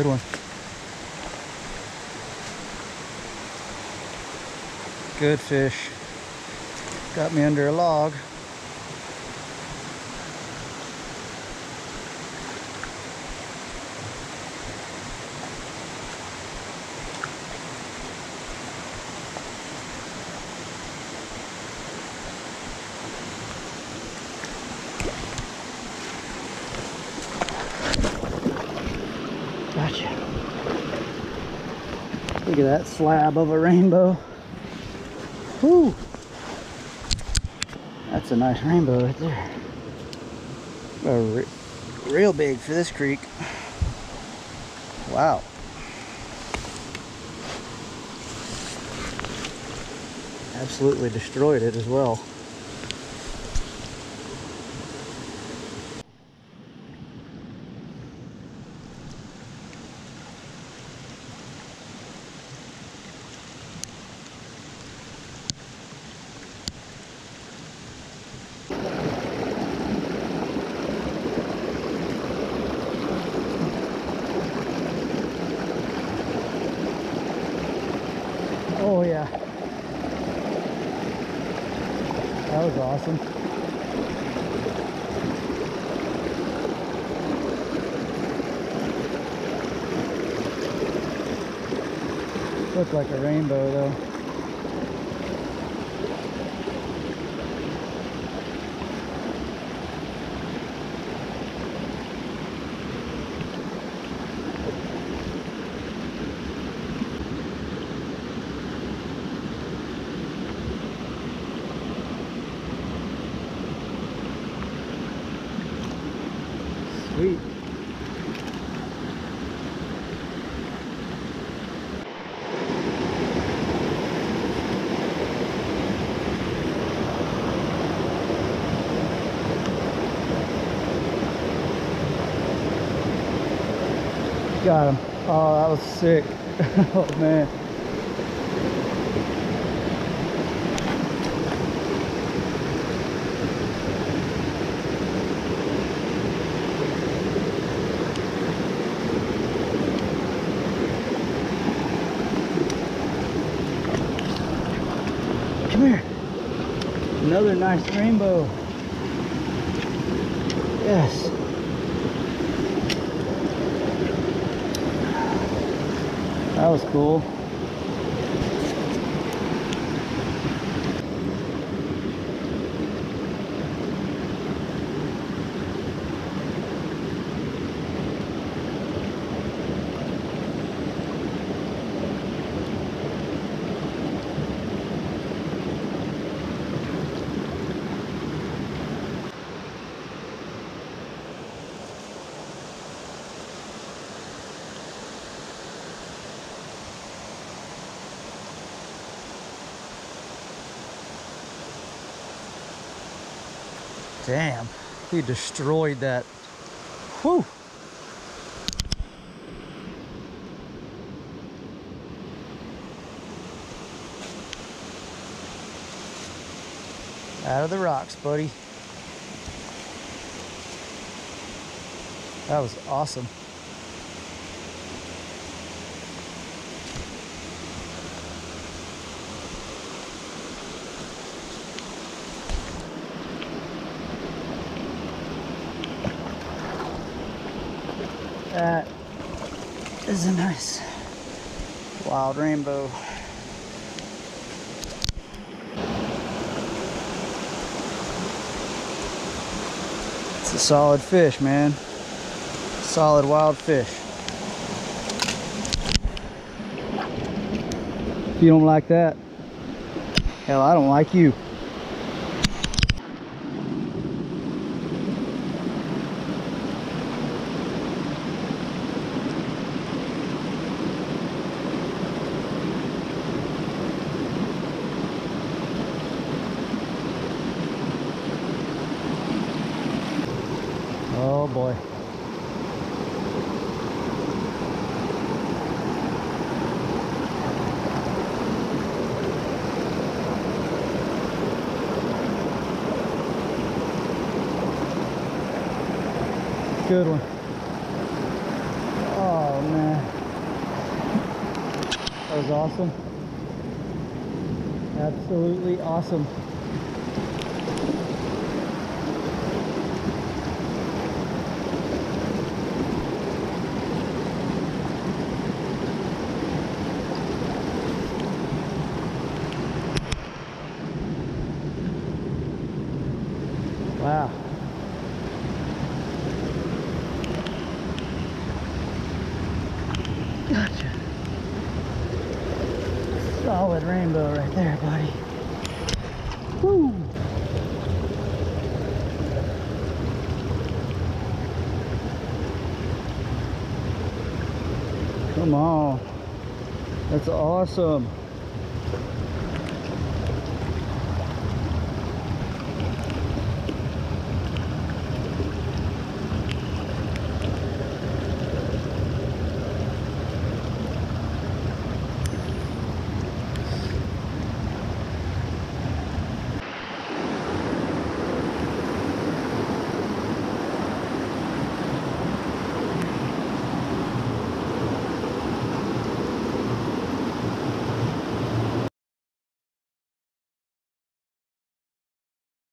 Good one. Good fish. Got me under a log. Gotcha. Look at that slab of a rainbow. Whoo! That's a nice rainbow right there. Real big for this creek. Wow. Absolutely destroyed it as well. Oh yeah. That was awesome. Looked like a rainbow though. Sweet. Got him. Oh, that was sick. Oh man. Come here. Another nice rainbow. Yes. That was cool. Damn, he destroyed that. Whew. Out of the rocks, buddy. That was awesome. That is a nice wild rainbow. It's a solid fish, man. Solid wild fish. If you don't like that, hell, I don't like you. Oh boy. Good one. Oh man. That was awesome. Absolutely awesome. Wow. Gotcha. Solid rainbow right there, buddy. Woo! Come on. That's awesome.